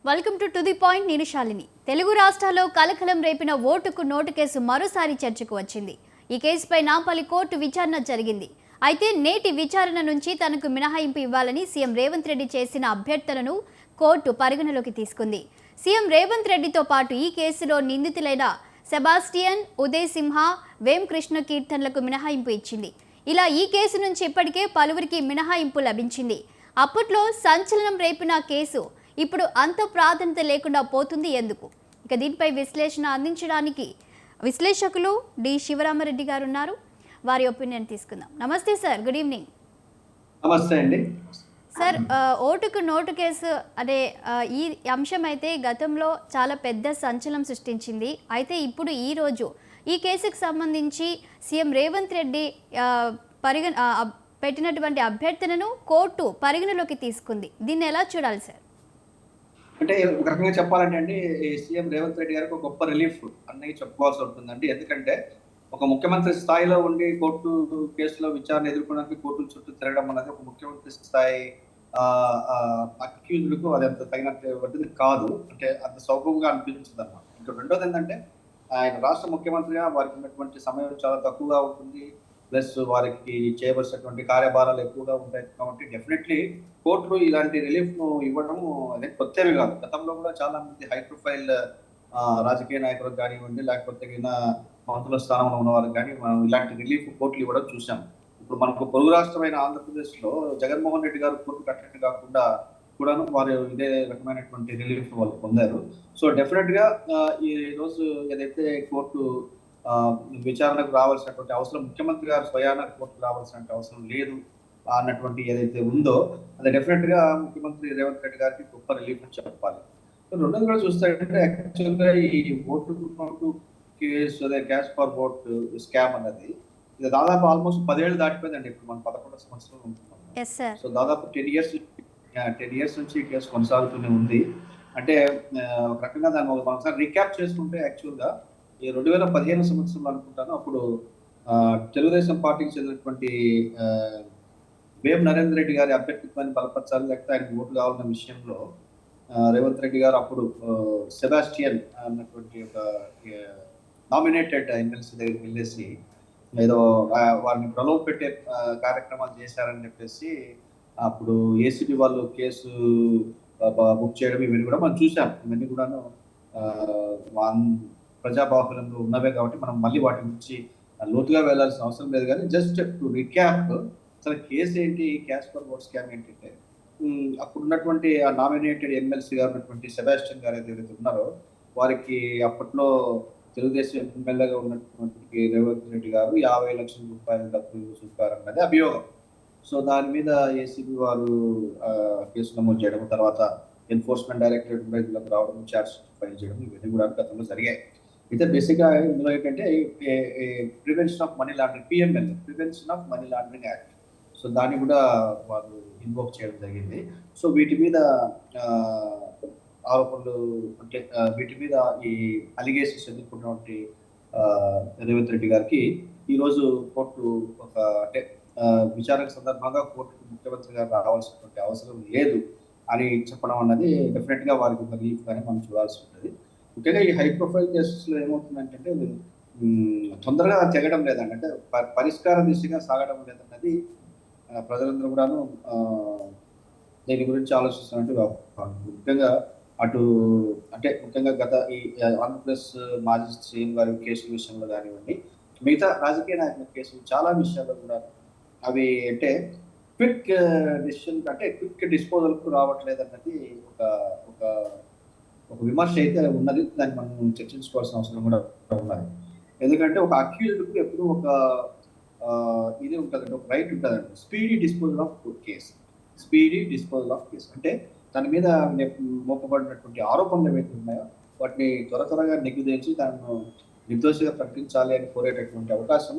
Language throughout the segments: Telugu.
Welcome to the point. నేను శాలిని. తెలుగు రాష్ట్రాల్లో కలకలం రేపిన ఓటుకు నోటు కేసు మరోసారి చర్చకు వచ్చింది. ఈ కేసుపై నాంపల్లి కోర్టు విచారణ జరిగింది. అయితే నేటి విచారణ నుంచి తనకు మినహాయింపు ఇవ్వాలని సీఎం రేవంత్ రెడ్డి చేసిన అభ్యర్థనను కోర్టు పరిగణలోకి తీసుకుంది. సీఎం రేవంత్ రెడ్డితో పాటు ఈ కేసులో నిందితులైన సెబాస్టియన్, ఉదయ్ సింహ, వేం కృష్ణ కీర్తన్లకు మినహాయింపు ఇచ్చింది. ఇలా ఈ కేసు నుంచి ఇప్పటికే పలువురికి మినహాయింపు లభించింది. అప్పట్లో సంచలనం రేపిన కేసు ఇప్పుడు అంత ప్రాధాన్యత లేకుండా పోతుంది ఎందుకు? ఇక దీనిపై విశ్లేషణ అందించడానికి విశ్లేషకులు డి శివరామరెడ్డి గారు ఉన్నారు. వారి ఒపీనియన్ తీసుకుందాం. నమస్తే సార్, గుడ్ ఈవినింగ్. నమస్తే అండి సార్, ఓటుకు నోటు కేసు అనే ఈ అంశం అయితే గతంలో చాలా పెద్ద సంచలనం సృష్టించింది. అయితే ఇప్పుడు ఈరోజు ఈ కేసుకు సంబంధించి సీఎం రేవంత్ రెడ్డి పెట్టినటువంటి అభ్యర్థనను కోర్టు పరిగణలోకి తీసుకుంది. దీన్ని ఎలా చూడాలి సార్? అంటే ఒక రకంగా చెప్పాలంటే అండి, సీఎం రేవంత్ రెడ్డి గారికి ఒక గొప్ప రిలీఫ్ అన్నది చెప్పుకోవాల్సి ఉంటుందండి. ఎందుకంటే ఒక ముఖ్యమంత్రి స్థాయిలో ఉండి కోర్టు కేసులో విచారణ ఎదుర్కోవడానికి కోర్టుల చుట్టూ తిరగడం అనేది ఒక ముఖ్యమంత్రి స్థాయి అక్యూజ్లకు అది అంత తగినటువంటిది కాదు. అంటే అంత సౌకర్యంగా అనిపించదు అన్నమాట. ఇంకా రెండోది ఏంటంటే, ఆయన రాష్ట్ర ముఖ్యమంత్రిగా వారికి ఉన్నటువంటి సమయం చాలా తక్కువగా ఉంటుంది. ప్లస్ వారికి చేయవలసినటువంటి కార్యభారాలు ఎక్కువగా ఉంటాయి. కాబట్టి డెఫినెట్లీ కోర్టులు ఇలాంటి రిలీఫ్ ను ఇవ్వడం అదే కొత్తవి కాదు. గతంలో కూడా చాలా మంది హై ప్రొఫైల్ రాజకీయ నాయకులకు కానివ్వండి, లేకపోతే మంత్రుల స్థానంలో ఉన్న వారికి కానీ మనం ఇలాంటి రిలీఫ్ కోర్టులు ఇవ్వడం చూసాం. ఇప్పుడు మనకు పొరుగు రాష్ట్రమైన ఆంధ్రప్రదేశ్ లో జగన్మోహన్ రెడ్డి గారు కోర్టు కట్టినట్టు కాకుండా కూడాను వారు ఇదే రకమైనటువంటి రిలీఫ్ వాళ్ళు పొందారు. సో డెఫినెట్ గా ఈ రోజు ఏదైతే కోర్టు విచారణకు రావాల్సినటువంటి అవసరం, ముఖ్యమంత్రి గారు స్వయాన కోర్టుకు రావాల్సిన అవసరం లేదు అన్నటువంటి ఏదైతే ఉందో, అది డెఫినెట్ గా ముఖ్యమంత్రి రేవంత్ రెడ్డి గారికి గొప్ప రిలీఫ్ అని చెప్పాలి. రెండోది కూడా చూస్తే యాక్చువల్గా ఈ ఓటు కేసు అదే క్యాష్ ఫర్ ఓట్ స్కామ్ అన్నది ఇది దాదాపు ఆల్మోస్ట్ 10 ఏళ్ళు దాటిపోయిందండి. ఇప్పుడు మనం 11 సంవత్సరాలు ఉంటున్నాం. సో దాదాపు 10 ఇయర్స్ నుంచి ఈ కేసు కొనసాగుతూనే ఉంది. అంటే ఒక రకంగా దాన్ని మనం ఒకసారి రీక్యాప్ చేసుకుంటే యాక్చువల్గా ఈ 2015 సంవత్సరంలో అనుకుంటాను, అప్పుడు తెలుగుదేశం పార్టీకి చెందినటువంటి వేం నరేందర్ రెడ్డి గారి అభ్యర్థిత్వాన్ని బలపరచాలి, లేకపోతే ఆయన ఓటు కావాలన్న విషయంలో రేవంత్ రెడ్డి గారు అప్పుడు సెబాస్టియన్ అన్నటువంటి ఒక నామినేటెడ్ ఎమ్మెల్సీ దగ్గరికి వెళ్ళేసి ఏదో వారిని ప్రలోభ పెట్టే కార్యక్రమాలు చేశారని చెప్పేసి అప్పుడు ఏసీబీ వాళ్ళు కేసు బుక్ చేయడం ఇవన్నీ కూడా మనం చూసాం. ఇవన్నీ కూడాను ప్రజాబాహుల్యంలో ఉన్నవే కాబట్టి మనం మళ్ళీ వాటి గురించి లోతుగా వెళ్లాల్సిన అవసరం లేదు. కానీ జస్ట్ టు రిక్యాప్, అసలు కేసు ఏంటి, క్యాష్ ఫర్ ఓట్ స్కామ్ ఏంటంటే, అప్పుడు ఉన్నటువంటి ఆ నామినేటెడ్ ఎమ్మెల్సీ గారు ఉన్నటువంటి సెబాస్టియన్ గారు ఏదైతే ఉన్నారో వారికి అప్పట్లో తెలుగుదేశం ఎమ్మెల్యేగా ఉన్నటువంటి రేవంత్ రెడ్డి గారు 50 లక్షల రూపాయల డబ్బులు చూపారన్నది అభియోగం. సో దాని మీద ఏసీబీ వారు కేసు నమోదు చేయడం, తర్వాత ఎన్ఫోర్స్మెంట్ డైరెక్టరేట్ రావడం, ఛార్జ్ ఫైల్ చేయడం, ఇవన్నీ కూడా గతంలో జరిగాయి. అయితే బేసిక్గా ఇందులో ఏంటంటే prevention of money laundering, PML, prevention of money laundering act, so దాన్ని కూడా వారు ఇన్వోక్ చేయడం జరిగింది. సో వీటి మీద ఆరోపణలు అంటే వీటి మీద ఈ అలిగేషన్స్ ఎదుర్కొన్నటువంటి రేవంత్ రెడ్డి గారికి ఈరోజు కోర్టు ఒక అంటే విచారణ సందర్భంగా కోర్టుకు ముఖ్యమంత్రి గారు రావాల్సినటువంటి అవసరం లేదు అని చెప్పడం అన్నది డెఫినెట్ గా వారికి ఒక రిలీఫ్ గానే మనం చూడాల్సి ఉంటుంది. ముఖ్యంగా ఈ హై ప్రొఫైల్ కేసెస్ లో ఏమవుతుందంటే తొందరగా తెగడం లేదండి, అంటే పరిష్కార దిశగా సాగడం లేదన్నది ప్రజలందరూ కూడాను దీని గురించి ఆలోచిస్తున్నట్టు ముఖ్యంగా అటు అంటే ముఖ్యంగా గత ఈ ఆంధ్రప్రదేశ్ మాజీ సీఎం గారి కేసుల విషయంలో కానివ్వండి, మిగతా రాజకీయ నాయకుల కేసులు చాలా విషయాల్లో కూడా అవి అంటే క్విక్ డిసిషన్ అంటే క్విక్ డిస్పోజల్ కు రావట్లేదు అన్నది ఒక ఒక ఒక విమర్శ అయితే ఉన్నది. దాన్ని మనం చర్చించుకోవాల్సిన అవసరం కూడా ఉన్నది. ఎందుకంటే ఒక అక్యూజ్డ్కు ఎప్పుడు ఒక ఇది ఉంటుందండి, ఒక రైట్ ఉంటుందండి, speedy disposal of case. Speedy disposal of case అంటే దాని మీద మోపబడినటువంటి ఆరోపణలు ఏవైతే ఉన్నాయో వాటిని త్వరగా నిగ్గుదేల్చి దాన్ని నిర్దోషిగా ప్రకటించాలి అని కోరేటటువంటి అవకాశం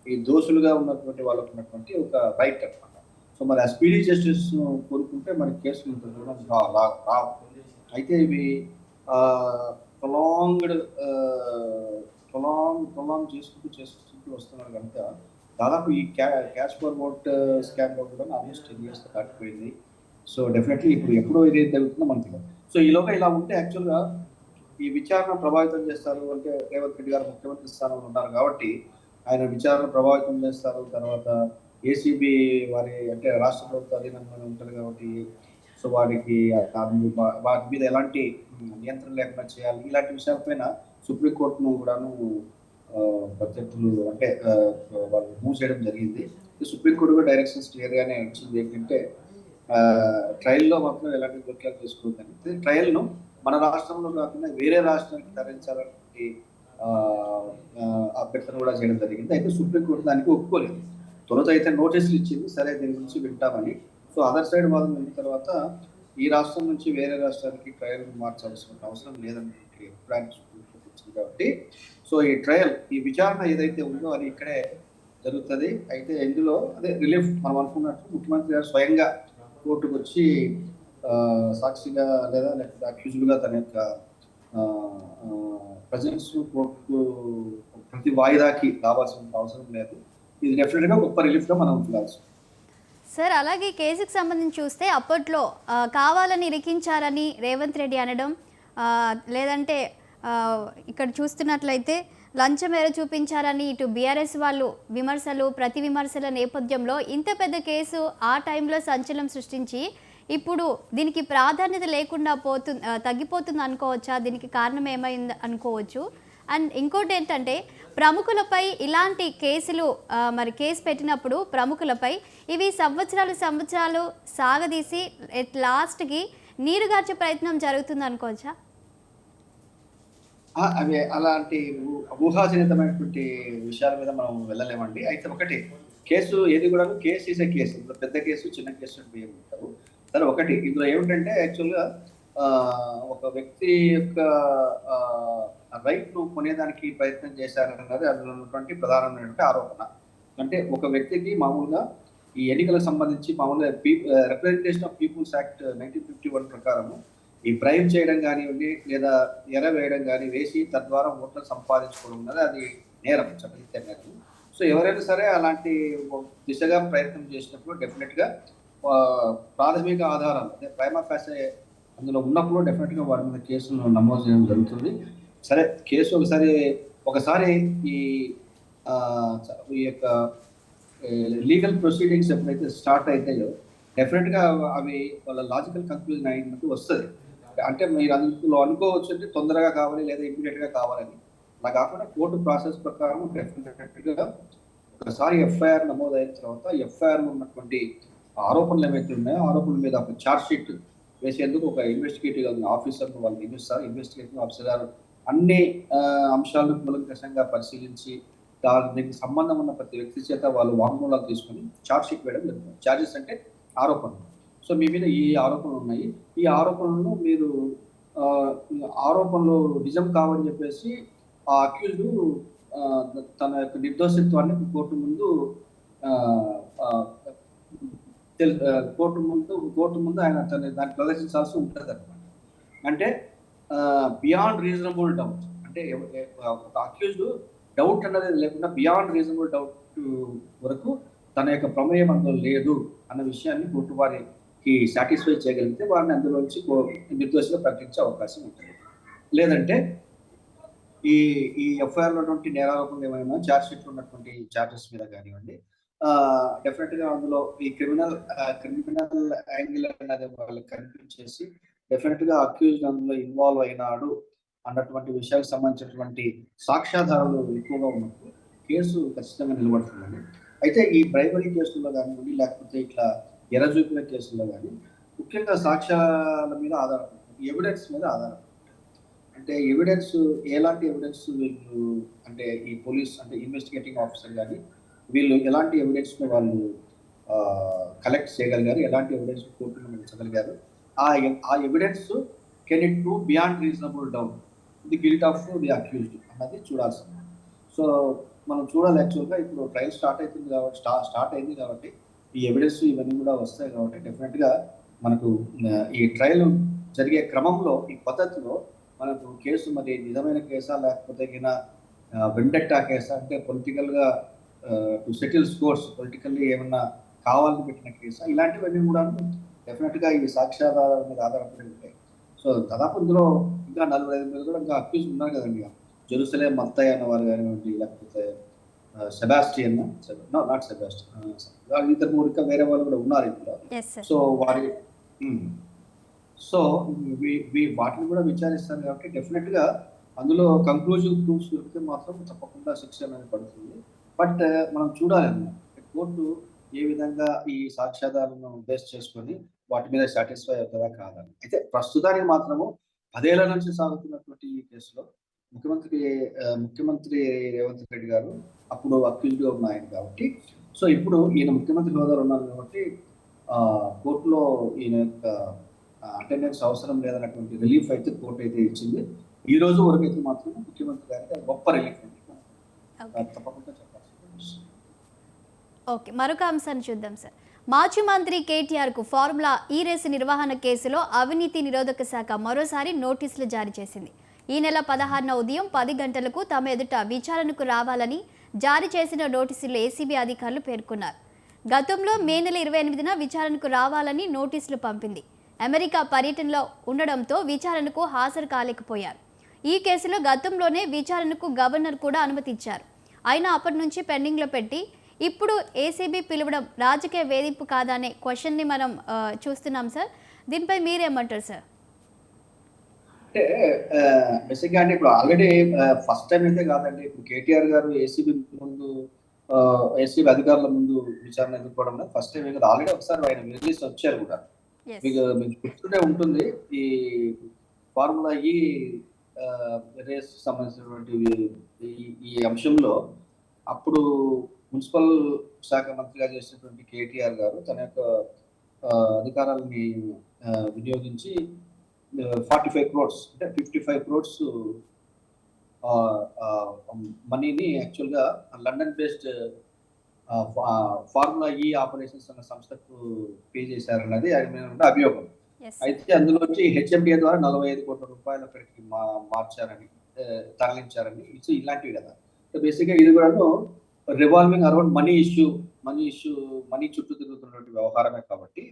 ఈ దోషులుగా ఉన్నటువంటి వాళ్ళకు ఉన్నటువంటి ఒక రైట్ అనమాట. సో మరి ఆ స్పీడీ జస్టిస్ కోరుకుంటే మన కేసులు రావు. అయితే ఇవి ప్రొలాంగ్ చేసుకుంటూ వస్తున్నారు కనుక దాదాపు ఈ క్యాష్ ఫర్ ఓట్ స్కామ్ లో కూడా ఆల్మోస్ట్ 10 years దాటిపోయింది. సో డెఫినెట్లీ ఇప్పుడు ఎప్పుడో ఇది జరుగుతుందో మనకి సో ఈలోగా ఇలా ఉంటే యాక్చువల్గా ఈ విచారణ ప్రభావితం చేస్తారు అంటే రేవంత్ రెడ్డి గారు ముఖ్యమంత్రి స్థానంలో ఉన్నారు కాబట్టి ఆయన విచారణ ప్రభావితం చేస్తారు. తర్వాత ఏసీబీ వారి అంటే రాష్ట్ర ప్రభుత్వ అధీనంలోనే ఉంటుంది కాబట్టి సో వాటి మీద ఎలాంటి నియంత్రణ లేకుండా చేయాలి ఇలాంటి విషయాలపైన సుప్రీంకోర్టును కూడాను ప్రత్యర్థులు అంటే వాళ్ళు మూవ్ చేయడం జరిగింది. సుప్రీంకోర్టు కూడా డైరెక్షన్స్ క్లియర్గానే ఇచ్చింది ఏంటంటే ట్రయల్లో మాత్రం ఎలాంటి జోక్యాలు చేసుకోవద్దని. ట్రయల్ను మన రాష్ట్రంలో కాకుండా వేరే రాష్ట్రానికి తరలించాలని అభ్యర్థన కూడా చేయడం జరిగింది. అయితే సుప్రీంకోర్టు దానికి ఒప్పుకోలేదు. తొలుత అయితే నోటీసులు ఇచ్చింది, సరే దీని గురించి వింటామని. సో అదర్ సైడ్ వాదన అయిన తర్వాత ఈ రాష్ట్రం నుంచి వేరే రాష్ట్రానికి ట్రయల్ మార్చాల్సిన అవసరం లేదని అభిప్రాయం సుప్రీంకోర్టు వచ్చింది కాబట్టి సో ఈ ట్రయల్ ఈ విచారణ ఏదైతే ఉందో అది ఇక్కడే జరుగుతుంది. అయితే ఇందులో అదే రిలీఫ్ మనం అనుకున్నట్టు ముఖ్యమంత్రి గారు స్వయంగా కోర్టుకు వచ్చి సాక్షిగా లేకపోతే అక్యూజ్డ్గా తన యొక్క ప్రజెన్స్ కోర్టుకు ప్రతి వాయిదాకి రావాల్సిన అవసరం లేదు. ఇది డెఫినెట్గా గొప్ప రిలీఫ్గా మనం చూడాల్సి. సార్ అలాగే కేసుకు సంబంధించి చూస్తే అప్పట్లో కావాలని ఇరికించారని రేవంత్ రెడ్డి అనడం, లేదంటే ఇక్కడ చూస్తున్నట్లయితే లంచం మేర చూపించారని ఇటు బీఆర్ఎస్ వాళ్ళు విమర్శలు ప్రతి విమర్శల నేపథ్యంలో ఇంత పెద్ద కేసు ఆ టైంలో సంచలనం సృష్టించి ఇప్పుడు దీనికి ప్రాధాన్యత లేకుండా తగ్గిపోతుంది అనుకోవచ్చా? దీనికి కారణం ఏమైంది అనుకోవచ్చు. అండ్ ఇంకోటి ఏంటంటే ప్రముఖులపై ఇలాంటి కేసులు మరి కేసు పెట్టినప్పుడు ప్రముఖులపై ఇవి సంవత్సరాలు సాగదీసి లాస్ట్కి నీరుగార్చే ప్రయత్నం జరుగుతుంది అనుకోవచ్చా? అవి అలాంటి ఊహాజనితమైనటువంటి విషయాల మీద మనం వెళ్ళలేమండి. అయితే ఒకటి కేసు ఏది కూడా కేసు ఈజ్ ఏ కేసు. ఇందులో పెద్ద కేసు చిన్న కేసు ఉంటారు. సరే ఒకటి ఇందులో ఏమిటంటే యాక్చువల్గా ఒక వ్యక్తి యొక్క రైట్ ను కొనేదానికి ప్రయత్నం చేశారన్నది అందులో ఉన్నటువంటి ప్రధానమైనటువంటి ఆరోపణ. అంటే ఒక వ్యక్తికి మామూలుగా ఈ ఎన్నికలకు సంబంధించి మామూలుగా రిప్రజెంటేషన్ ఆఫ్ పీపుల్స్ యాక్ట్ 1951 ప్రకారము ఈ బ్రైబ్ చేయడం కానివ్వండి లేదా ఎర వేయడం కానీ వేసి తద్వారా ఓట్లు సంపాదించుకోవడం ఉన్నది అది నేరం, చట్టరీత్యా నేరం. సో ఎవరైనా సరే అలాంటి దిశగా ప్రయత్నం చేసినప్పుడు డెఫినెట్గా ప్రాథమిక ఆధారాలు అదే ప్రైమా ఫాసే అందులో ఉన్నప్పుడు డెఫినెట్గా వారి మీద కేసును నమోదు చేయడం జరుగుతుంది. సరే కేసు ఒకసారి ఈ యొక్క లీగల్ ప్రొసీడింగ్స్ ఎప్పుడైతే స్టార్ట్ అవుతాయో డెఫినెట్గా అవి వాళ్ళ లాజికల్ కంక్లూజన్ అయినట్టు వస్తుంది. అంటే మీరు అందులో అనుకోవచ్చు అంటే తొందరగా కావాలి లేదా ఇమీడియట్గా కావాలని. అలా కాకుండా కోర్టు ప్రాసెస్ ప్రకారం డెఫినెట్గా ఒకసారి ఎఫ్ఐఆర్ నమోదు అయిన తర్వాత ఎఫ్ఐఆర్లో ఉన్నటువంటి ఆరోపణలు ఏవైతే ఉన్నాయో ఆరోపణల మీద ఒక ఛార్జ్ షీట్ వేసేందుకు ఒక ఇన్వెస్టిగేటివ్ ఆఫీసర్ను వాళ్ళు నియమిస్తారు. ఇన్వెస్టిగేటివ్ ఆఫీసర్ గారు అన్ని అంశాలను కూలంకషంగా పరిశీలించి దీనికి సంబంధం ఉన్న ప్రతి వ్యక్తి చేత వాళ్ళు వాంగ్మూలాలు తీసుకొని ఛార్జ్ షీట్ వేయడం జరుగుతుంది. ఛార్జెస్ అంటే ఆరోపణలు. సో మీ మీద ఈ ఆరోపణలు ఉన్నాయి, ఈ ఆరోపణలను మీరు ఆరోపణలు నిజం కావని చెప్పేసి ఆ అక్యూజ్డ్ తన యొక్క నిర్దోషిత్వాన్ని కోర్టు ముందు కోర్టు ముందు ఆయన దాన్ని ప్రదర్శించాల్సి ఉంటుంది అనమాట. అంటే బియాండ్ రీజనబుల్ డౌట్ అంటే ఒక అక్యూజ్డ్ డౌట్ అన్నది లేకుండా బియాండ్ రీజనబుల్ డౌట్ వరకు తన యొక్క ప్రమేయం అందులో లేదు అన్న విషయాన్ని కోర్టు వారికి సాటిస్ఫై చేయగలిగితే వారిని అందులోంచి నిర్దోషిగా ప్రకటించే అవకాశం ఉంటుంది. లేదంటే ఈ ఎఫ్ఐఆర్లో ఉన్నటువంటి నేరారోపణలు ఏమైనా ఛార్జ్ షీట్లో ఉన్నటువంటి ఛార్జెస్ మీద కానివ్వండి డెఫినెట్గా అందులో ఈ క్రిమినల్ యాంగిల్ అనేది వాళ్ళకి కనిపించేసి డెఫినెట్గా అక్యూజ్డ్ అందులో ఇన్వాల్వ్ అయినాడు అన్నటువంటి విషయాలకు సంబంధించినటువంటి సాక్ష్యాధారాలు ఎక్కువగా ఉన్నప్పుడు కేసు ఖచ్చితంగా నిలబడుతుందండి. అయితే ఈ బ్రైబరీ కేసుల్లో కానివ్వండి లేకపోతే ఇట్లా ఎర్రజూపిన కేసుల్లో కానీ ముఖ్యంగా సాక్ష్యాల మీద ఆధారపడుతుంది, ఎవిడెన్స్ మీద ఆధారపడుతుంది. అంటే ఎవిడెన్స్ ఎలాంటి ఎవిడెన్స్ వీళ్ళు అంటే ఈ పోలీస్ అంటే ఇన్వెస్టిగేటింగ్ ఆఫీసర్ కానీ వీళ్ళు ఎలాంటి ఎవిడెన్స్ని వాళ్ళు కలెక్ట్ చేయగలిగారు, ఎలాంటి ఎవిడెన్స్ కోర్టును ఉంచగలిగారు, ఆ evidence can it prove beyond reasonable doubt the guilt of the accused అన్నది చూడాల్సింది. సో మనం చూడాలి యాక్చువల్గా ఇప్పుడు ట్రయల్ స్టార్ట్ అయింది కాబట్టి ఈ ఎవిడెన్స్ ఇవన్నీ కూడా వస్తాయి కాబట్టి డెఫినెట్గా మనకు ఈ ట్రయల్ జరిగే క్రమంలో ఈ పద్ధతిలో మనకు కేసు మరి నిజమైన కేసా లేకపోతే వెండెట్టా కేసా అంటే పొలిటికల్గా టు సెటిల్ స్కోర్స్ పొలిటికల్లీ ఏమన్నా కావాలని పెట్టిన కేసా ఇలాంటివన్నీ కూడా డెఫినెట్గా ఈ సాక్ష్యాధారాల మీద ఆధారపడి ఉంటాయి. సో దాదాపు ఇందులో ఇంకా 45 మంది కూడా ఇంకా అక్యూజ్ ఉన్నారు కదండి. జెరూసలేం మత్తయి అన్నవారు కానివ్వండి, లేకపోతే సెబాస్టియన్, నాట్ సెబాస్టియన్, ఇద్దరు ముగ్గురు ఇంకా వేరే వాళ్ళు కూడా ఉన్నారు ఇందులో. Yes sir. సో వారి ఉమ్. సో వాటిని కూడా విచారిస్తారు కాబట్టి డెఫినెట్ గా అందులో కంక్లూజివ్ ప్రూఫ్స్ దొరికితే మాత్రం తప్పకుండా శిక్ష అనేది పడుతుంది. బట్ మనం చూడాలన్నమాట కోర్టు ఏ విధంగా ఈ సాక్ష్యాధారాలను బేస్ చేసుకొని వాటి మీద సాటిస్ఫై అవుతుందా కాదని. అయితే ప్రస్తుతానికి మాత్రము 10 ఏళ్ల నుంచి సాగుతున్నటువంటి ఈ కేసులో ముఖ్యమంత్రి రేవంత్ రెడ్డి గారు అప్పుడు అక్యూజ్డ్ గా ఉన్న ఆయన కాబట్టి, సో ఇప్పుడు ఈయన ముఖ్యమంత్రి హోదాలో ఉన్నారు కాబట్టి కోర్టులో ఈయన యొక్క అటెండెన్స్ అవసరం లేదన్నటువంటి రిలీఫ్ అయితే కోర్టు అయితే ఇచ్చింది. ఈ రోజు వరకు అయితే మాత్రం ముఖ్యమంత్రి గారికి అది గొప్ప రిలీఫ్ అండి. తప్పకుండా చెప్పాల్సిన విషయం. ఓకే, మరొక అంశాన్ని చూద్దాం సార్. మాజీ మంత్రి కేటీఆర్కు ఫార్ములా ఈ రేసు నిర్వహణ కేసులో అవినీతి నిరోధక శాఖ మరోసారి నోటీసులు జారీ చేసింది. ఈ నెల 16న ఉదయం 10 గంటలకు తమ ఎదుట విచారణకు రావాలని జారీ చేసిన నోటీసులు ఏసీబీ అధికారులు పేర్కొన్నారు. గతంలో మే నెల 28న విచారణకు రావాలని నోటీసులు పంపింది. అమెరికా పర్యటనలో ఉండడంతో విచారణకు హాజరు కాలేకపోయారు. ఈ కేసులో గతంలోనే విచారణకు గవర్నర్ కూడా అనుమతిచ్చారు. అయినా అప్పటి నుంచి పెండింగ్లో పెట్టి ఇప్పుడు ఏసీబీ పిలవడం రాజకీయ వేధింపు కాదా అనే క్వశ్చన్ని మనం చూస్తున్నాం సార్. దీనిపై మీరేమంటారు సార్? అంటే బేసిక్గా అంటే ఇప్పుడు ఆల్రెడీ ఫస్ట్ టైం అయితే కాదండి. ఇప్పుడు కేటీఆర్ గారు ఏసీబీ అధికారుల ముందు విచారణ ఎదుర్కోవడం ఫస్ట్ టైం కదా. ఆల్రెడీ ఒకసారి ఆయన రిలీజ్ వచ్చారు కూడా. మీకు గుర్తుండే ఉంటుంది, ఈ ఫార్ములా ఈ రేస్ సంబంధించినటువంటి ఈ అంశంలో అప్పుడు మున్సిపల్ శాఖ మంత్రిగా చేసినటువంటి కేటీఆర్ గారు తన యొక్క అధికారాలని వినియోగించి 45 crores అంటే 55 crores మనీని యాక్చువల్గా లండన్ బేస్డ్ ఫార్ములా ఈ ఆపరేషన్స్ అన్న సంస్థకు పే చేశారన్నది ఆయన మీద అభియోగం. అయితే అందులోంచి హెచ్ఎండిఏ ద్వారా 45 కోట్ల రూపాయలు అక్కడికి మార్చారని, తరలించారని, ఇలాంటివి కదా. బేసిక్గా ఇది కూడా రివాల్వింగ్ అరౌండ్ మనీ చుట్టూ తిరుగుతున్నటువంటి వ్యవహారమే కాబట్టి,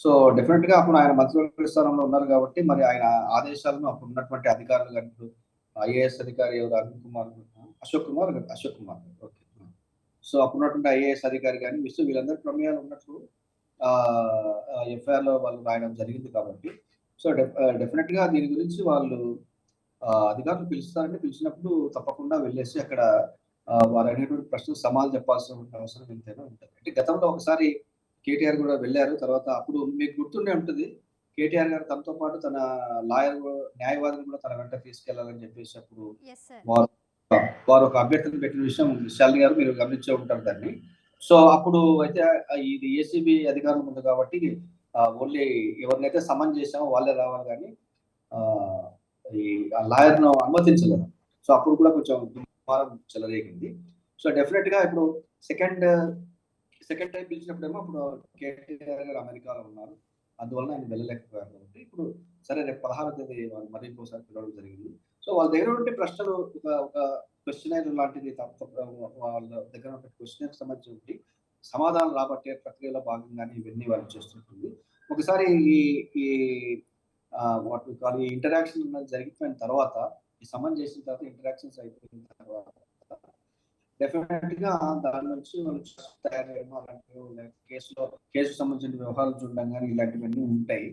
సో డెఫినెట్ గా అప్పుడు ఆయన మంత్రివర్గ స్థానంలో ఉన్నారు కాబట్టి మరి ఆయన ఆదేశాలను అప్పుడు ఉన్నటువంటి అధికారులు కానీ, ఐఏఎస్ అధికారి ఎవరు అశోక్ కుమార్ ఓకే. సో అప్పుడు ఉన్నటువంటి ఐఏఎస్ అధికారి కానీ వీళ్ళందరి ప్రమేయాలు ఉన్నట్లు ఎఫ్ఐఆర్ లో వాళ్ళు రాయడం జరిగింది కాబట్టి, సో డెఫినెట్ గా దీని గురించి వాళ్ళు అధికారులు పిలిచినప్పుడు తప్పకుండా వెళ్ళేసి అక్కడ వారు అనేటువంటి ప్రశ్నలు సమాధానం చెప్పాల్సిన అవసరం ఎంతైనా ఉంటుంది. అంటే గతంలో ఒకసారి కేటీఆర్ కూడా వెళ్ళారు. తర్వాత అప్పుడు మీకు గుర్తుండే ఉంటుంది, కేటీఆర్ గారు తనతో పాటు తన న్యాయవాదిని కూడా తన వెంట తీసుకెళ్లాలని చెప్పేసి అప్పుడు వారు ఒక అభ్యర్థిని పెట్టిన విషయం శాలిని గారు మీరు గమనించే ఉంటారు దాన్ని. సో అప్పుడు అయితే ఇది ఏసీబీ అధికారుల ముందు కాబట్టి ఓన్లీ ఎవరినైతే సమన్ చేసామో వాళ్ళే రావాలి, కానీ ఈ లాయర్ ను అనుమతించలేదు. సో అప్పుడు కూడా కొంచెం దుమారం చెలరేగింది. సో డెఫినెట్ గా ఇప్పుడు సెకండ్ టైం పిలిచినప్పుడేమో అప్పుడు కేటీఆర్ గారు అమెరికాలో ఉన్నారు, అందువల్ల ఆయన వెళ్ళలేకపోయారు కాబట్టి ఇప్పుడు సరే రేపు 16వ తేదీ వాళ్ళు మరి ఇంకోసారి పిలవడం జరిగింది. సో వాళ్ళ దగ్గర ఉంటే ప్రశ్నలు ఒక క్వశ్చనర్ లాంటిది వాళ్ళ దగ్గర ఉన్న క్వశ్చనర్ సంబంధించి సమాధానం రాబట్టే ప్రక్రియలో భాగంగానే ఇవన్నీ వాళ్ళు చేస్తుంటుంది. ఒకసారి ఈ వాటి ఇంటరాక్షన్ జరిగిపోయిన తర్వాత, ఈ సమన్ చేసిన తర్వాత, ఇంటరాక్షన్స్ అయిపోయిన తర్వాత డెఫినెట్ గా దాని నుంచి తయారు చేయడం అలాంటివి కేసు సంబంధించిన వ్యవహారాలు చూడడం కానీ ఇలాంటివన్నీ ఉంటాయి.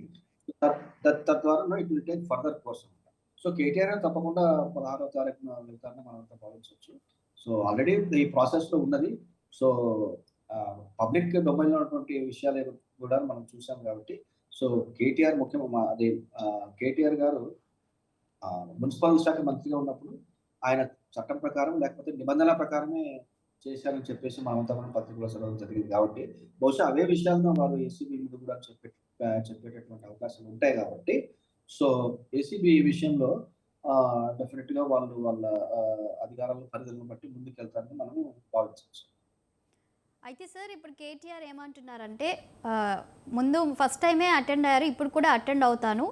తద్వారా it will take further course. So KTR తప్పకుండా 16వ తారీఖున వెళ్తారని మనం అంతా భావించవచ్చు. సో ఆల్రెడీ ఈ ప్రాసెస్ లో ఉన్నది. సో పబ్లిక్ డొమైన్ లో ఉన్నటువంటి విషయాలు కూడా మనం చూసాం కాబట్టి, సో కేటీఆర్ గారు మున్సిపల్ శాఖ మంత్రిగా ఉన్నప్పుడు ఆయన చట్టం ప్రకారం లేకపోతే నిబంధనల ప్రకారమే చేశారని చెప్పేసి మనమంతా మనం పత్రికలో చదవడం జరిగింది కాబట్టి, బహుశా అవే విషయాలను వారు ఏసీబీ ముందు కూడా చెప్పేటటువంటి అవకాశాలు ఉంటాయి కాబట్టి, సో ఏసీబీ విషయంలో డెఫినెట్ గా వాళ్ళ అధికారాల పరిధులను బట్టి ముందుకు వెళ్తారని మనం భావించవచ్చు. అయితే సార్ ఇప్పుడు కేటీఆర్ ఏమంటున్నారంటే, ముందు ఫస్ట్ టైమే అటెండ్ అయ్యారు, ఇప్పుడు కూడా అటెండ్ అవుతాను,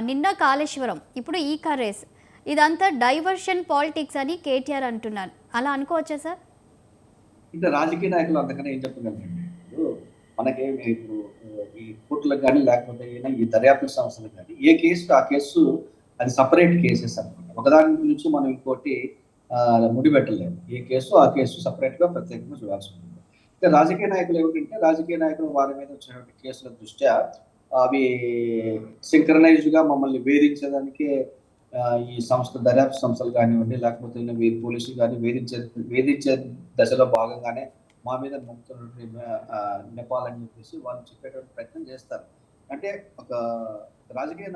నిన్న కాళేశ్వరం, ఇప్పుడు ఈ కార్ రేస్, ఇదంతా డైవర్షన్ పాలిటిక్స్ అని కేటీఆర్ అంటున్నారు. అలా అనుకోవచ్చా సార్? ఇంకా రాజకీయ నాయకులు అంతకన్నా ఏం చెప్పగలండి. మనకి ఇప్పుడు ఈ కోర్టులకు కానీ లేకపోతే ఈ దర్యాప్తు సంస్థలకు కానీ ఏ కేసు ఆ కేసు అది సపరేట్ కేసెస్ అనమాట. ఒకదాని గురించి మనం ఇంకోటి ముడిపెట్టలేము. ఏ కేసు ఆ కేసు సపరేట్గా ప్రత్యేకంగా చూడాల్సి ఉంటుంది. అయితే రాజకీయ నాయకులు ఏమిటంటే రాజకీయ నాయకులు వారి మీద వచ్చినటువంటి కేసుల దృష్ట్యా అవి సింక్రనైజ్డ్గా మమ్మల్ని వేధించడానికి ఈ దర్యాప్తు సంస్థలు కానివ్వండి, లేకపోతే వీరి పోలీసులు కానీ వేధించే దశలో భాగంగానే మా మీద మోపుతున్నటువంటి నెపాల్ అని చెప్పేసి వాళ్ళు చెప్పేటువంటి ప్రయత్నం చేస్తారు. అంటే ఒక రాజకీయ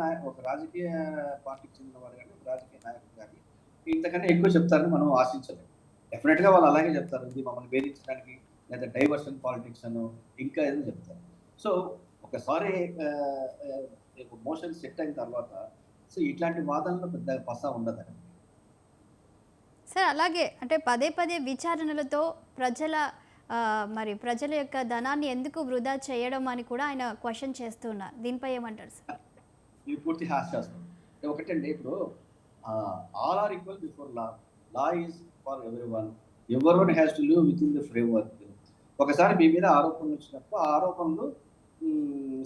పార్టీకి చెందిన వారు కానీ, రాజకీయ నాయకులు కానీ ఇంతకన్నా ఎక్కువ చెప్తారని మనం ఆశించలేము. డెఫినెట్గా వాళ్ళు అలాగే చెప్తారు, ఇది మమ్మల్ని వేధించడానికి లేదా డైవర్షన్ పాలిటిక్స్ అను ఇంకా ఏదో చెప్తారు. సో ఒకసారి మోషన్ సెట్ అయిన తర్వాత సో ఇట్లాంటి వాదనలో పెద్దగా పసా ఉండదండి. సార్ అలాగే అంటే పదే పదే విచారణలతో ప్రజల యొక్క ధనాన్ని ఎందుకు వృధా చేయడం అని కూడా ఆయన క్వశ్చన్ చేస్తున్నారు. దీనిపై ఏమంటారు సార్? ఇవి పూర్తి హాస్యాస్పదం. ఒకటండి, ఇప్పుడు all are equal before law. Law is for everyone. Everyone has to live with in the framework. ఒకసారి మీ మీద ఆరోపణలు వచ్చినప్పుడు ఆ ఆరోపణలు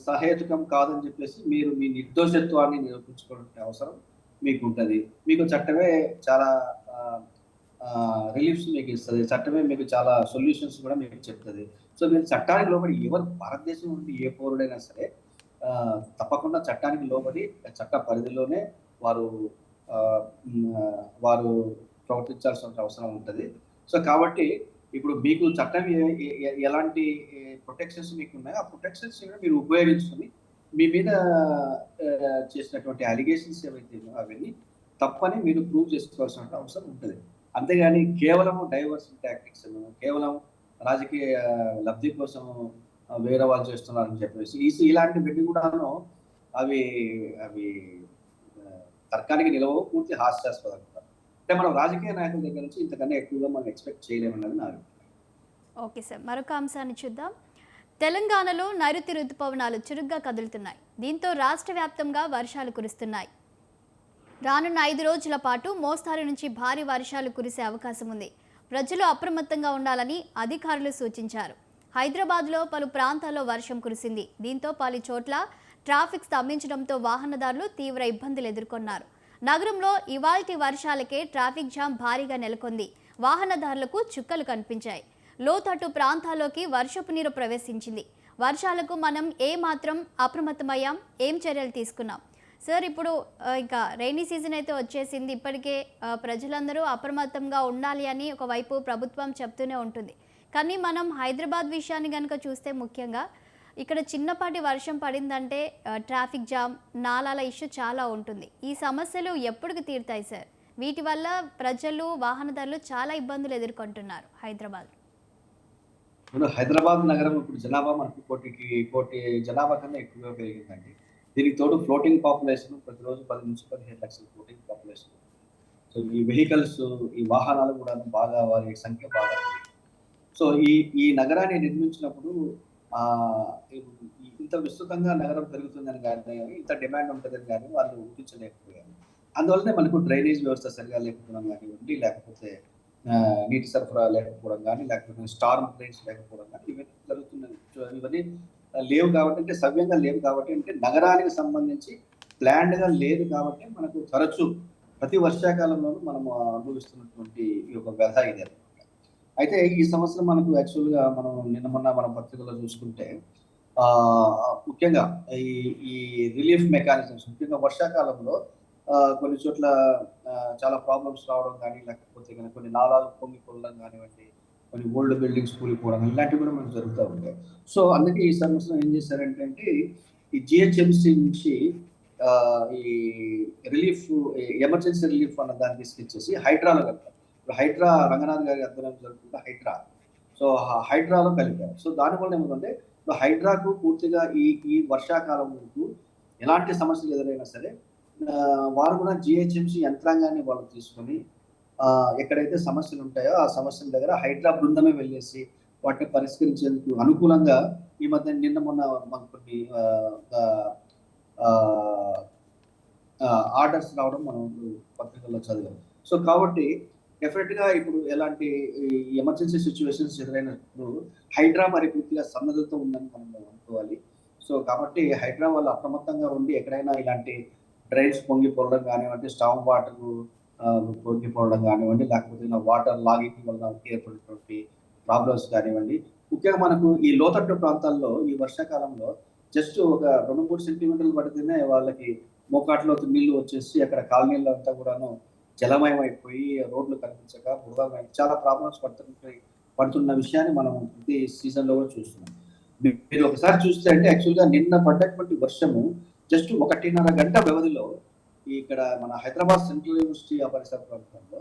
సహేతుకం కాదని చెప్పేసి మీరు మీ నిర్దోషత్వాన్ని నిరూపించుకోవాల్సిన అవసరం మీకు ఉంటుంది. మీకు చట్టమే చాలా రిలీఫ్స్ మీకు ఇస్తుంది. చట్టమే మీకు చాలా సొల్యూషన్స్ కూడా మీకు చెప్తుంది. సో మీరు చట్టానికి లోబడి ఎవరు భారతదేశం నుండి ఏ పౌరుడైనా సరే తప్పకుండా చట్టానికి లోబడి చట్ట పరిధిలోనే వారు వారు ప్రవర్తించాల్సిన అవసరం ఉంటుంది. సో కాబట్టి ఇప్పుడు మీకు చట్టం ఎలాంటి ప్రొటెక్షన్స్ మీకు ఉన్నాయో ఆ ప్రొటెక్షన్స్ మీరు ఉపయోగించుకొని మీ మీద చేసినటువంటి అలిగేషన్స్ ఏవైతే అవన్నీ తప్పని మీరు ప్రూవ్ చేసుకోవాల్సిన అవసరం ఉంటుంది. అంతేగాని కేవలం డైవర్షన్ టాక్టిక్స్, కేవలం రాజకీయ లబ్ధి కోసం వేరే వాళ్ళు చేస్తున్నారని చెప్పేసి ఇలాంటివన్నీ కూడాను అవి అవి తర్కానికి నిలవవు, పూర్తి హాస్యాస్పదం. అంటే మనం రాజకీయ నాయకుల దగ్గర నుంచి ఇంతకన్నా ఎక్కువగా మనం ఎక్స్పెక్ట్ చేయలేమన్నది నా అభిప్రాయం. ఓకే సార్, మరొక అంశాన్ని చూద్దాం. తెలంగాణలో నైరుతి రుతుపవనాలు చురుగ్గా కదులుతున్నాయి. దీంతో రాష్ట్ర వ్యాప్తంగా వర్షాలు కురుస్తున్నాయి. రానున్న 5 రోజుల పాటు మోస్తారు నుంచి భారీ వర్షాలు కురిసే అవకాశం ఉంది. ప్రజలు అప్రమత్తంగా ఉండాలని అధికారులు సూచించారు. హైదరాబాద్లో పలు ప్రాంతాల్లో వర్షం కురిసింది. దీంతో పలు చోట్ల ట్రాఫిక్ స్తంభించడంతో వాహనదారులు తీవ్ర ఇబ్బందులు ఎదుర్కొన్నారు. నగరంలో ఇవాల్టి వర్షాలకే ట్రాఫిక్ జామ్ భారీగా నెలకొంది. వాహనదారులకు చుక్కలు కనిపించాయి. లోతట్టు ప్రాంతాల్లోకి వర్షపు నీరు ప్రవేశించింది. వర్షాలకు మనం ఏమాత్రం అప్రమత్తమయ్యాం, ఏం చర్యలు తీసుకున్నాం? సార్, ఇప్పుడు ఇంకా రైనీ సీజన్ అయితే వచ్చేసింది. ఇప్పటికే ప్రజలందరూ అప్రమత్తంగా ఉండాలి అని ఒకవైపు ప్రభుత్వం చెప్తూనే ఉంటుంది. కానీ మనం హైదరాబాద్ విషయాన్ని కనుక చూస్తే ముఖ్యంగా ఇక్కడ చిన్నపాటి వర్షం పడిందంటే ట్రాఫిక్ జామ్, నాలాల ఇష్యూ చాలా ఉంటుంది. ఈ సమస్యలు ఎప్పటికి తీరుతాయి సార్? వీటి వల్ల ప్రజలు, వాహనదారులు చాలా ఇబ్బందులు ఎదుర్కొంటున్నారు హైదరాబాద్. ఇప్పుడు హైదరాబాద్ నగరం ఇప్పుడు జనాభా మనకు కోటి జనాభా కన్నా ఎక్కువగా పెరిగిందండి. దీనికి తోడు ఫ్లోటింగ్ పాపులేషన్ ప్రతిరోజు 10 నుంచి 15 లక్షల ఫ్లోటింగ్ పాపులేషన్. సో ఈ వెహికల్స్, ఈ వాహనాలు కూడా బాగా వారి సంఖ్య బాగా పెరిగింది. సో ఈ నగరాన్ని నిర్మించినప్పుడు ఇంత విస్తృతంగా నగరం పెరుగుతుందని కానీ, ఇంత డిమాండ్ ఉంటుందని కానీ వాళ్ళు ఊహించలేకపోయారు. అందువల్లనే మనకు డ్రైనేజ్ వ్యవస్థ సరిగా లేకపోవడం కానివ్వండి, లేకపోతే నీటి సరఫరా లేకపోవడం కానీ, లేకపోతే స్టార్మ్ డ్రైన్స్ లేకపోవడం కానీ ఇవన్నీ జరుగుతున్నాయి. ఇవన్నీ లేవు కాబట్టి, అంటే సవ్యంగా లేవు కాబట్టి, అంటే నగరానికి సంబంధించి ప్లాన్డ్గా లేదు కాబట్టి మనకు తరచూ ప్రతి వర్షాకాలంలోనూ మనము అనుభవిస్తున్నటువంటి ఈ యొక్క వ్యధ ఇది అనమాట. అయితే ఈ సంవత్సరం మనకు యాక్చువల్గా మనం మొన్న మన పత్రికలో చూసుకుంటే ముఖ్యంగా ఈ రిలీఫ్ మెకానిజమ్స్, ముఖ్యంగా వర్షాకాలంలో కొన్ని చోట్ల చాలా ప్రాబ్లమ్స్ రావడం కానీ, లేకపోతే కొన్ని నాలాలు పొంగిపోవడం కానివ్వండి, కొన్ని ఓల్డ్ బిల్డింగ్స్ కూలిపోవడం ఇలాంటివి కూడా మనకు జరుగుతూ ఉంటాయి. సో అందుకే ఈ సంవత్సరం ఏం చేశారంటే ఈ జిహెచ్ఎంసీ నుంచి ఈ రిలీఫ్, ఎమర్జెన్సీ రిలీఫ్ అన్న దాన్ని తీసుకొచ్చేసి హైడ్రాలో కలిపారు. ఇప్పుడు హైడ్రా రంగనాథ్ గారి అధ్వర్యంలో జరుగుతుంది హైడ్రా. సో హైడ్రాలో కలిపారు. సో దానివల్ల ఏమిటంటే ఇప్పుడు హైడ్రాకు పూర్తిగా ఈ వర్షాకాలం ఎలాంటి సమస్యలు ఎదురైనా సరే వారు కూడా జిహెచ్ఎంసీ యంత్రాంగాన్ని వాళ్ళు తీసుకొని ఎక్కడైతే సమస్యలు ఉంటాయో ఆ సమస్యల దగ్గర హైడ్రా బృందమే వెళ్ళేసి వాటిని పరిష్కరించేందుకు అనుకూలంగా ఈ మధ్య మొన్న మనకు కొన్ని ఆర్డర్స్ రావడం మనం పత్రికల్లో చదివాం. సో కాబట్టి డెఫినెట్ గా ఇప్పుడు ఎలాంటి ఎమర్జెన్సీ సిచ్యువేషన్స్ ఎదురైనప్పుడు హైడ్రా మరి పూర్తిగా సన్నద్ధతో ఉందని మనం అనుకోవాలి. సో కాబట్టి హైడ్రా వాళ్ళు అప్రమత్తంగా ఉండి ఎక్కడైనా ఇలాంటి డ్రైన్స్ పొంగిపోవడం కానివ్వండి, స్టామ్ వాటర్ పొంగిపోవడం కానివ్వండి, లేకపోతే ఇలా వాటర్ లాగింగ్ వల్ల ఏర్పడినటువంటి ప్రాబ్లమ్స్ కానివ్వండి. ముఖ్యంగా మనకు ఈ లోతట్టు ప్రాంతాల్లో ఈ వర్షాకాలంలో జస్ట్ ఒక 2-3 సెంటీమీటర్లు పడితేనే వాళ్ళకి మోకాట్లోకి నీళ్లు వచ్చేసి అక్కడ కాలనీలో అంతా కూడాను జలమయం అయిపోయి రోడ్లు కనిపించక బురదమయం చాలా ప్రాబ్లమ్స్ పడుతున్న విషయాన్ని మనం ప్రతి సీజన్ లో కూడా చూస్తున్నాం. మీరు ఒకసారి చూస్తే అంటే యాక్చువల్గా నిన్న పడ్డటువంటి వర్షము జస్ట్ 1.5 గంట వ్యవధిలో ఇక్కడ మన హైదరాబాద్ సెంట్రల్ యూనివర్సిటీ పరిసర ప్రాంతంలో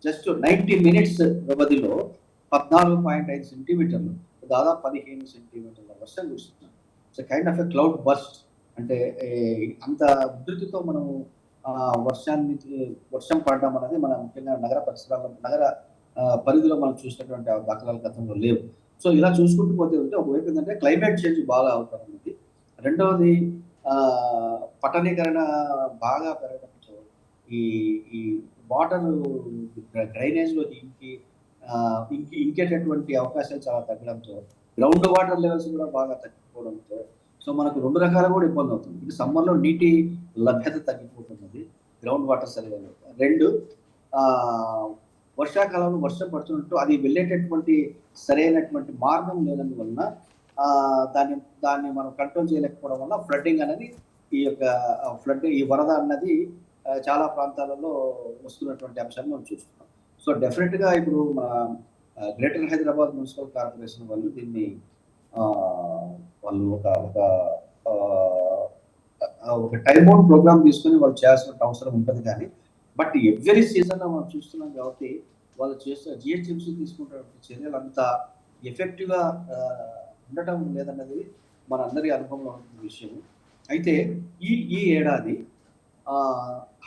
జస్ట్ 90 మినిట్స్ వ్యవధిలో 14.5 సెంటీమీటర్లు, దాదాపు 15 సెంటీమీటర్ల వర్షం కురుస్తున్నాం. It's kind of a cloud burst. అంటే అంత ఉధృతితో మనం వర్షం పడడం అనేది మన ముఖ్యంగా నగర పరిసరాల్లో నగర పరిధిలో మనం చూసినటువంటి దాఖలాలు గతంలో లేవు. సో ఇలా చూసుకుంటూ పోతే ఒకవైపు ఏంటంటే క్లైమేట్ చేంజ్ బాగా అవుతుంది. రెండవది పట్టణీకరణ బాగా పెరగడంతో ఈ ఈ వాటర్ డ్రైనేజ్లోకి ఇంకేటటువంటి అవకాశాలు చాలా తగ్గడంతో గ్రౌండ్ వాటర్ లెవెల్స్ కూడా బాగా తగ్గిపోవడంతో సో మనకు 2 రకాల కూడా ఇబ్బంది అవుతుంది. ఇది సమ్మర్లో నీటి లభ్యత తగ్గిపోతున్నది, గ్రౌండ్ వాటర్ సరిగా లేదు. 2 వర్షాకాలంలో వర్షం పడుతున్నట్టు అది వెళ్ళేటటువంటి సరైనటువంటి మార్గం లేనందువలన దాన్ని మనం కంట్రోల్ చేయలేకపోవడం వల్ల ఫ్లడ్డింగ్ అనేది ఈ వరద అన్నది చాలా ప్రాంతాలలో వస్తున్నటువంటి అంశాన్ని మనం చూస్తున్నాం. సో డెఫినెట్ గా ఇప్పుడు మన గ్రేటర్ హైదరాబాద్ మున్సిపల్ కార్పొరేషన్ వాళ్ళు దీన్ని వాళ్ళు ఒక టైమ్ బౌండ్ ప్రోగ్రామ్ తీసుకుని వాళ్ళు చేయాల్సిన అవసరం ఉంటుంది. కానీ బట్ ఎవ్రీ సీజన్ మనం చూస్తున్నాం కాబట్టి వాళ్ళు చేస్తున్న జిహెచ్ఎంసీ తీసుకుంటున్న చర్యలు అంత ఎఫెక్టివ్ గా ఉండటం లేదన్నది మన అందరి అనుభవంలో ఉన్న విషయం. అయితే ఈ ఏడాది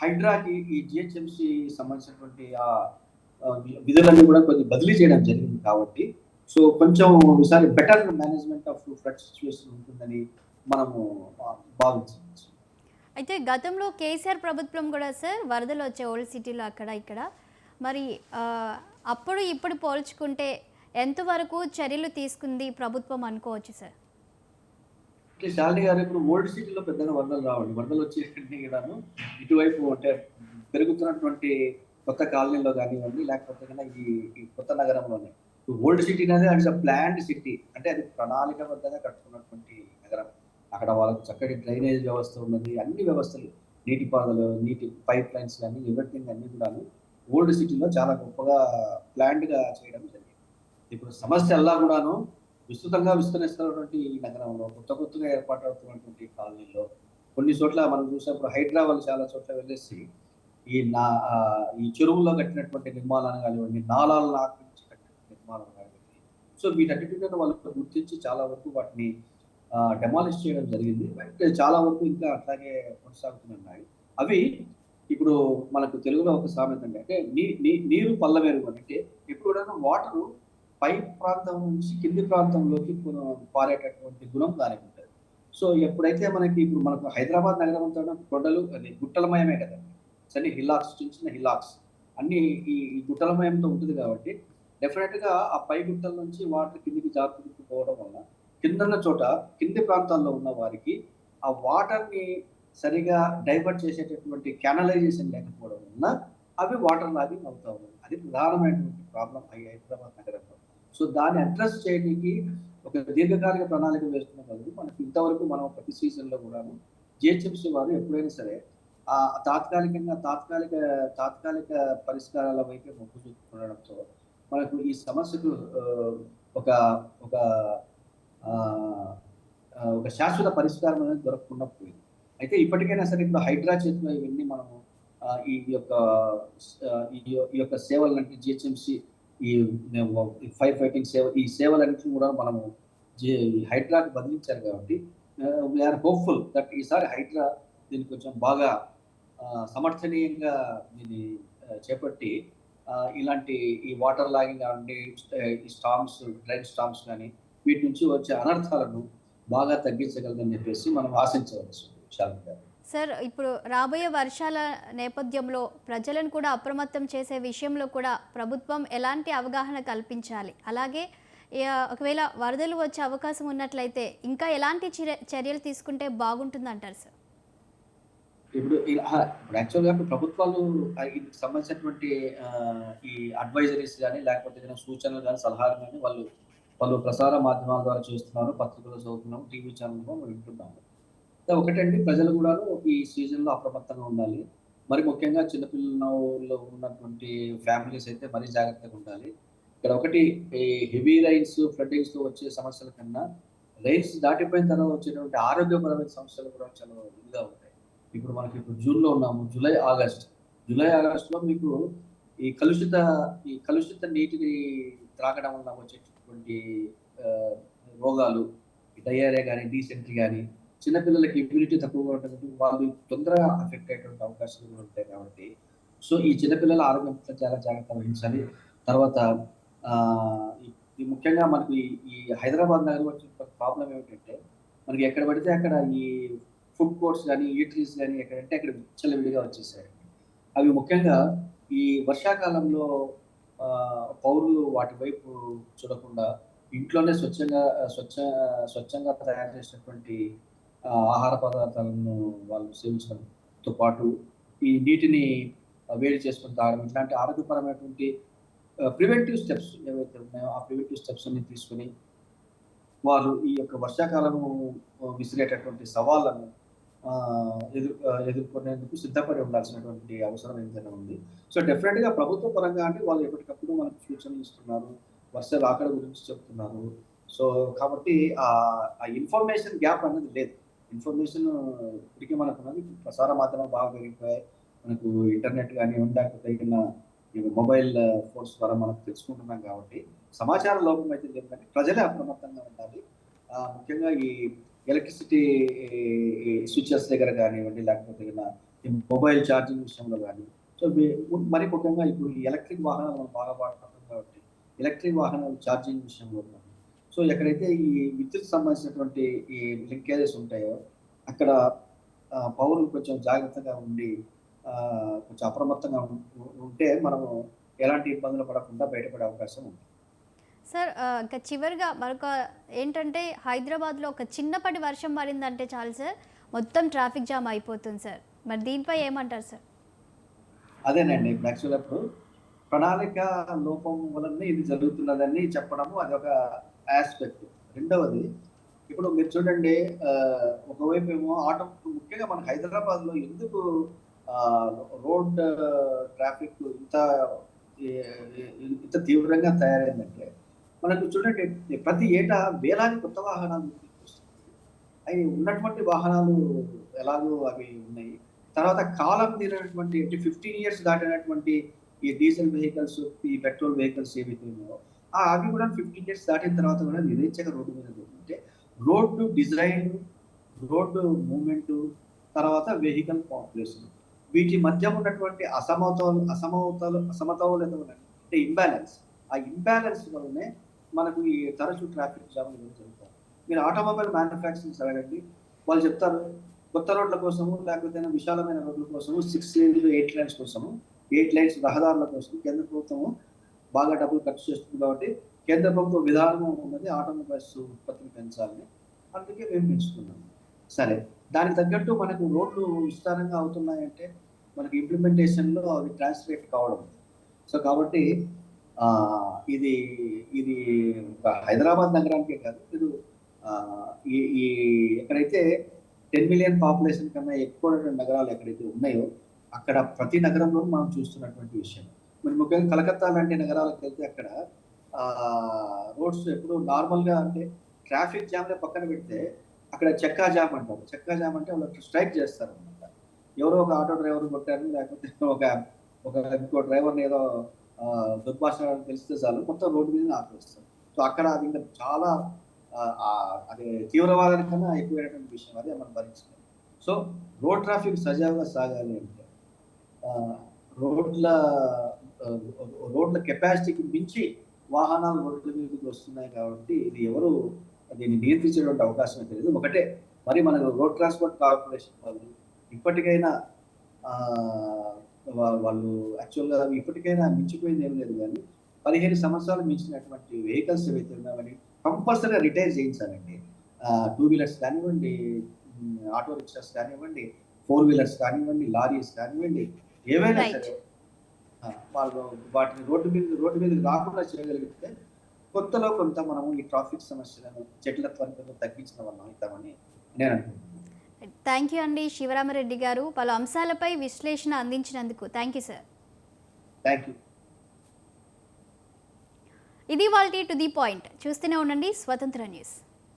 హైడ్రాకి ఈ జిహెచ్ఎంసీ సంబంధించినటువంటి విధులన్నీ కూడా కొంచెం బదిలీ చేయడం జరిగింది కాబట్టి సో కొంచెం ఈసారి better management of flood situation ఉంటుందని మనము భావించవచ్చు. అయితే గతంలో కేసీఆర్ ప్రభుత్వం కూడా సార్ వరదలు వచ్చే ఓల్డ్ సిటీలో అక్కడ ఇక్కడ మరి అప్పుడు ఇప్పుడు పోల్చుకుంటే ఎంతవరకు చర్యలు తీసుకుంది ప్రభుత్వం అనుకోవచ్చు సార్? శాలిని గారు ఇప్పుడు ఓల్డ్ సిటీలో పెద్దగా వరదలు రావండి. వరదలు వచ్చేటన్నీ కూడాను ఇటువైపు అంటే పెరుగుతున్నటువంటి కొత్త కాలనీలో కానివ్వండి, లేకపోతే కన్నా ఈ కొత్త నగరంలోనే ఓల్డ్ సిటీ అనేది అది ప్లాండ్ సిటీ. అంటే అది ప్రణాళికబద్ధంగా కట్టుకున్నటువంటి నగరం. అక్కడ వాళ్ళకి చక్కటి డ్రైనేజ్ వ్యవస్థ ఉన్నది, అన్ని వ్యవస్థలు, నీటిపారుదల, నీటి పైప్ లైన్స్ కానీ ఎవ్రీథింగ్ అన్ని కూడాను ఓల్డ్ సిటీలో చాలా గొప్పగా ప్లాండ్ గా చేయడం జరిగింది. ఇప్పుడు సమస్య అలా కూడాను విస్తృతంగా విస్తరిస్తున్నటువంటి ఈ నగరంలో కొత్తగా ఏర్పాటవుతున్నటువంటి కాలనీలో కొన్ని చోట్ల మనం చూసినప్పుడు హైడ్రా వాళ్ళు చాలా చోట్ల వెళ్ళేసి ఈ చెరువుల్లో కట్టినటువంటి నిర్మాణాలు కానివ్వండి, నాలాలను ఆక్రమించి కట్టినటువంటి నిర్మాణాలు కానివ్వండి, సో వీటన్నిటిని వాళ్ళు గుర్తించి చాలా వరకు వాటిని డెమాలిష్ చేయడం జరిగింది. చాలా వరకు ఇంకా అట్లాగే కొనసాగుతున్నాయి. అవి ఇప్పుడు మనకు తెలుగులో ఒక సామెత అంటే నీరు పల్లమెరుగు అంటే ఎప్పుడు కూడా వాటర్ పై ప్రాంతం నుంచి కింది ప్రాంతంలోకి పారేటటువంటి గుణం దానికి ఉంటుంది. సో ఎప్పుడైతే మనకు హైదరాబాద్ నగరం అంతా కొండలు అది గుట్టలమయమే కదండి, అన్ని హిల్లాక్స్, చిన్న చిన్న హిల్లాక్స్ అన్ని ఈ గుట్టలమయంతో ఉంటుంది కాబట్టి డెఫినెట్ గా ఆ పై గుట్టల నుంచి వాటర్ కిందికి జారుకుపోవడం వల్ల కిందన్న చోట కింది ప్రాంతాల్లో ఉన్న వారికి ఆ వాటర్ ని సరిగా డైవర్ట్ చేసేటటువంటి క్యానలైజేషన్ లేకపోవడం వల్ల అవి వాటర్ లాగింగ్ అవుతా ఉన్నాయి. అది ప్రధానమైనటువంటి ప్రాబ్లం హైదరాబాద్ నగరంలో. సో దాన్ని అడ్రస్ చేయడానికి ఒక దీర్ఘకాలిక ప్రణాళిక వేస్తున్న బదులు మనకి ఇంతవరకు మనం ప్రతి సీజన్లో కూడా జిహెచ్ఎంసీ వారు ఎప్పుడైనా సరే ఆ తాత్కాలిక పరిష్కారాల వైపు మొగ్గు చూపుతుండడంతో మనకు ఈ సమస్యకు ఒక ఒక ఒక శాశ్వత పరిష్కారం అనేది దొరకకుండా పోయింది. అయితే ఇప్పటికైనా సరే ఇప్పుడు హైడ్రా చేతిలో ఇవన్నీ మనము ఈ యొక్క సేవలు అంటే జిహెచ్ఎంసీ ఈ ఫైర్ ఫైటింగ్ సేవ, ఈ సేవలన్నింటినీ కూడా మనము హైడ్రాకి బదిలించారు కాబట్టి వీఆర్ హోప్ఫుల్ దట్ ఈసారి హైడ్రా దీన్ని కొంచెం బాగా సమర్థనీయంగా దీన్ని చేపట్టి ఇలాంటి ఈ వాటర్ లాగింగ్ కానివ్వండి, ఈ స్టామ్స్, డ్రైన్ స్టామ్స్ కానీ వీటి నుంచి వచ్చే అనర్థాలను బాగా తగ్గించగలదని చెప్పేసి మనం ఆశించవచ్చు. శాలిని గారు. సార్ ఇప్పుడు రాబోయే వర్షాల నేపథ్యంలో ప్రజలను కూడా అప్రమత్తం చేసే విషయంలో కూడా ప్రభుత్వం ఎలాంటి అవగాహన కల్పించాలి? అలాగే ఒకవేళ వరదలు వచ్చే అవకాశం ఉన్నట్లయితే ఇంకా ఎలాంటి చర్యలు తీసుకుంటే బాగుంటుందంటారు సార్? ఇప్పుడు యాక్చువల్‌గా ఇప్పుడు ప్రభుత్వాలు ఇందుకు సంబంధించినటువంటి ఈ అడ్వైజరీస్ గాని, లేకపోతే ఏదైనా సూచనలు గాని, సలహాలు గాని వాళ్ళు ప్రసార మాధ్యమాల ద్వారా చేస్తున్నారు. పత్రికల్లో చదువుతున్నాం, టీవీ ఛానెల్‌లో వింటున్నాము. ఒకటండి, ప్రజలు కూడాను ఈ సీజన్‌లో అప్రమత్తంగా ఉండాలి. మరి ముఖ్యంగా చిన్న పిల్లల్లో ఉన్నటువంటి ఫ్యామిలీస్ అయితే మరీ జాగ్రత్తగా ఉండాలి. ఇక్కడ ఒకటి, ఈ హెవీ రైన్స్, ఫ్లడ్డింగ్స్‌తో వచ్చే సమస్యల కన్నా రైన్స్ దాటిపోయిన తర్వాత వచ్చేటువంటి ఆరోగ్యపరమైన సమస్యలు కూడా చాలా ఇదిగా ఉంటాయి. ఇప్పుడు జూన్‌లో ఉన్నాము. జూలై, ఆగస్ట్‌లో మీకు ఈ కలుషిత నీటిని త్రాగడం వల్ల వచ్చేటటువంటి ఆహ్, రోగాలు, డయేరియా గాని, డీసెంట్రీ గాని, చిన్న పిల్లలకి ఇమ్యూనిటీ తక్కువగా ఉంటుంది. వాళ్ళు తొందరగా అఫెక్ట్ అయ్యేటువంటి అవకాశాలు కూడా ఉంటాయి కాబట్టి, సో ఈ చిన్న పిల్లల ఆరోగ్యం పట్ల చాలా జాగ్రత్త వహించాలి. తర్వాత ఈ ఈ ముఖ్యంగా మనకు ఈ హైదరాబాద్ నగరం వచ్చిన ప్రాబ్లమ్ ఏమిటంటే, మనకి ఎక్కడ పడితే అక్కడ ఈ ఫుడ్ కోర్ట్స్ గాని, ఈటరీస్ గాని ఎక్కడంటే అక్కడ విచ్చలవిడిగా వచ్చేసాయండి. అవి ముఖ్యంగా ఈ వర్షాకాలంలో పౌరులు వాటి వైపు చూడకుండా ఇంట్లోనే స్వచ్ఛంగా తయారు చేసినటువంటి ఆహార పదార్థాలను వాళ్ళు సేవించడంతో పాటు ఈ నీటిని వేడి చేసుకొని తాగడం, ఇట్లాంటి ఆరోగ్యపరమైనటువంటి ప్రివెంటివ్ స్టెప్స్ ఏవైతే ఉన్నాయో ఆ ప్రివెంటివ్ స్టెప్స్ అన్ని తీసుకొని వారు ఈ యొక్క వర్షాకాలము విసిరేటటువంటి సవాళ్ళను ఎదుర్కొనేందుకు సిద్ధపడి ఉండాల్సినటువంటి అవసరం ఎంతైనా ఉంది. సో డెఫినెట్‌గా ప్రభుత్వ పరంగా అంటే వాళ్ళు ఎప్పటికప్పుడు మనకు సూచనలు ఇస్తున్నారు. వర్ష రాకడ గురించి చెప్తున్నారు. సో కాబట్టి ఆ ఇన్ఫర్మేషన్ గ్యాప్ అనేది లేదు. ఇన్ఫర్మేషన్ ఇప్పటికే మనకున్నది. ప్రసార మాధ్యమాలు బాగా పెరిగిపోయాయి. మనకు ఇంటర్నెట్ గానివ్వండి, లేకపోతే ఈ మొబైల్ ఫోన్స్ ద్వారా మనం తెలుసుకుంటున్నాం కాబట్టి సమాచార లోపం అయితే లేదు, కానీ ప్రజలే అప్రమత్తంగా ఉండాలి. ముఖ్యంగా ఈ ఎలక్ట్రిసిటీ స్విచెస్ దగ్గర కానివ్వండి, లేకపోతే ఈ మొబైల్ ఛార్జింగ్ విషయంలో కానీ, సో మరి ముఖ్యంగా ఇప్పుడు ఈ ఎలక్ట్రిక్ వాహనాలు మనం బాగా వాడుతున్నాం కాబట్టి ఎలక్ట్రిక్ వాహనాలు ఛార్జింగ్ విషయంలో కానీ, సో ఎక్కడైతే ఈ విద్యుత్ సంబంధించినటువంటి ఈ లింకేజెస్ ఉంటాయో అక్కడ పౌరులు కొంచెం జాగ్రత్తగా ఉండి కొంచెం అప్రమత్తంగా ఉంటే మనము ఎలాంటి ఇబ్బందులు పడకుండా బయటపడే అవకాశం ఉంది. సార్ ఇంకా చివరిగా మరొక ఏంటంటే హైదరాబాద్లో ఒక చిన్నపాటి వర్షం పడిందంటే చాలు సార్, మొత్తం ట్రాఫిక్ జామ్ అయిపోతుంది సార్. మరి దీనిపై ఏమంటారు సార్? అదేనండి, ఇప్పుడు యాక్చువల్‌గా ప్రణాళిక లోపం వలనే ఇది జరుగుతున్నదని చెప్పడము అదొక యాస్పెక్ట్. రెండవది, ఇప్పుడు మీరు చూడండి, ఒకవైపు ఏమో ముఖ్యంగా మన హైదరాబాద్‌లో ఎందుకు రోడ్ ట్రాఫిక్ ఇంత తీవ్రంగా తయారైందంటే, మనకు చూడండి ప్రతి ఏటా వేలాది కొత్త వాహనాలు వస్తున్నాయి. అవి ఉన్నటువంటి వాహనాలు ఎలాగో అవి ఉన్నాయి. తర్వాత కాలం తీరినటువంటి 15 ఇయర్స్ దాటినటువంటి ఈ డీజిల్ వెహికల్స్, ఈ పెట్రోల్ వెహికల్స్ ఏవైతే ఉన్నాయో అవి కూడా 15 ఇయర్స్ దాటిన తర్వాత కూడా యథేచ్ఛగా రోడ్డు మీద ఉంటే రోడ్డు డిజైన్, రోడ్డు మూవ్‌మెంట్, తర్వాత వెహికల్ పాపులేషన్, వీటి మధ్య ఉన్నటువంటి అసమతౌలత అంటే ఇంబాలెన్స్. ఆ ఇంబాలెన్స్ వల్లనే మనకు ఈ తరచూ ట్రాఫిక్ జామ్ జరుగుతాయి. మీరు ఆటోమొబైల్ మ్యానుఫ్యాక్చరింగ్స్ అడగండి, వాళ్ళు చెప్తారు కొత్త రోడ్ల కోసము, లేకపోతే విశాలమైన రోడ్ల కోసము 6 లేన్స్, 8 లేన్స్ కోసము, 8 లేన్స్ రహదారుల కోసం కేంద్ర ప్రభుత్వము బాగా డబ్బులు ఖర్చు చేస్తుంది కాబట్టి కేంద్ర ప్రభుత్వ విధానం ఉన్నది ఆటోమొబైల్స్ ఉత్పత్తిని పెంచాలని. అందుకే మేము పెంచుతున్నాము. సరే, దానికి తగ్గట్టు మనకు రోడ్లు విస్తారంగా అవుతున్నాయంటే మనకి ఇంప్లిమెంటేషన్‌లో అవి ట్రాన్స్లేట్ కావడం. సో కాబట్టి ఇది ఇది హైదరాబాద్ నగరానికే కాదు, మీరు ఈ ఈ ఎక్కడైతే 10 మిలియన్ పాపులేషన్ కన్నా ఎక్కువ నగరాలు ఎక్కడైతే ఉన్నాయో అక్కడ ప్రతి నగరంలో మనం చూస్తున్నటువంటి విషయం. మరి ముఖ్యంగా కలకత్తా లాంటి నగరాలకు వెళ్తే అక్కడ రోడ్స్ ఎప్పుడు నార్మల్‌గా అంటే ట్రాఫిక్ జామ్‌ని పక్కన పెడితే అక్కడ చెక్కా జామ్ అంటారు. చెక్కా జామ్ అంటే వాళ్ళు స్ట్రైక్ చేస్తారనమాట. ఎవరో ఒక ఆటో డ్రైవర్ కొట్టారు, లేకపోతే ఇంకో డ్రైవర్‌ని ఏదో దుర్భాష తెలిస్తే చాలు మొత్తం రోడ్డు మీదనే ఆపేస్తారు. సో అక్కడ అది ఇంకా చాలా అది తీవ్రవాదానికన్నా ఎక్కువైనటువంటి విషయం. అది మనం భరించలేం. సో రోడ్ ట్రాఫిక్ సజావుగా సాగాలి అంటే రోడ్ల రోడ్ల కెపాసిటీకి మించి వాహనాలు రోడ్ల మీదకి వస్తున్నాయి కాబట్టి ఇది ఎవరు దీన్ని నియంత్రించేటువంటి అవకాశం తెలియదు. ఒకటే, మరి మన రోడ్ ట్రాన్స్పోర్ట్ కార్పొరేషన్ వాళ్ళు ఇప్పటికైనా ఆ, వాళ్ళు యాక్చువల్గా ఇప్పటికైనా మించిపోయింది ఏం లేదు కానీ 15 సంవత్సరాలు మించినటువంటి వెహికల్స్ ఏవైతే ఉన్నామని కంపల్సరీగా రిటైర్ చేయించాలండి. టూ వీలర్స్ కానివ్వండి, ఆటో రిక్షాస్ కానివ్వండి, ఫోర్ వీలర్స్ కానివ్వండి, లారీస్ కానివ్వండి, ఏవైనా రైట్. సరే వాళ్ళు వాటిని రోడ్డు మీదకి రాకుండా చేయగలిగితే కొత్తలో కొంత మనము ఈ ట్రాఫిక్ సమస్యలను జటిలత్వాన్ని కొంచెం తగ్గించిన వాళ్ళం అవుతామని నేను అనుకుంటున్నాను. థ్యాంక్ యూ అండి శివరామరెడ్డి గారు, పలు అంశాలపై విశ్లేషణ అందించినందుకు thank you sir. Thank you. ఇది వాళ్ళ టు ది పాయింట్. చూస్తూనే ఉండండి స్వతంత్ర న్యూస్.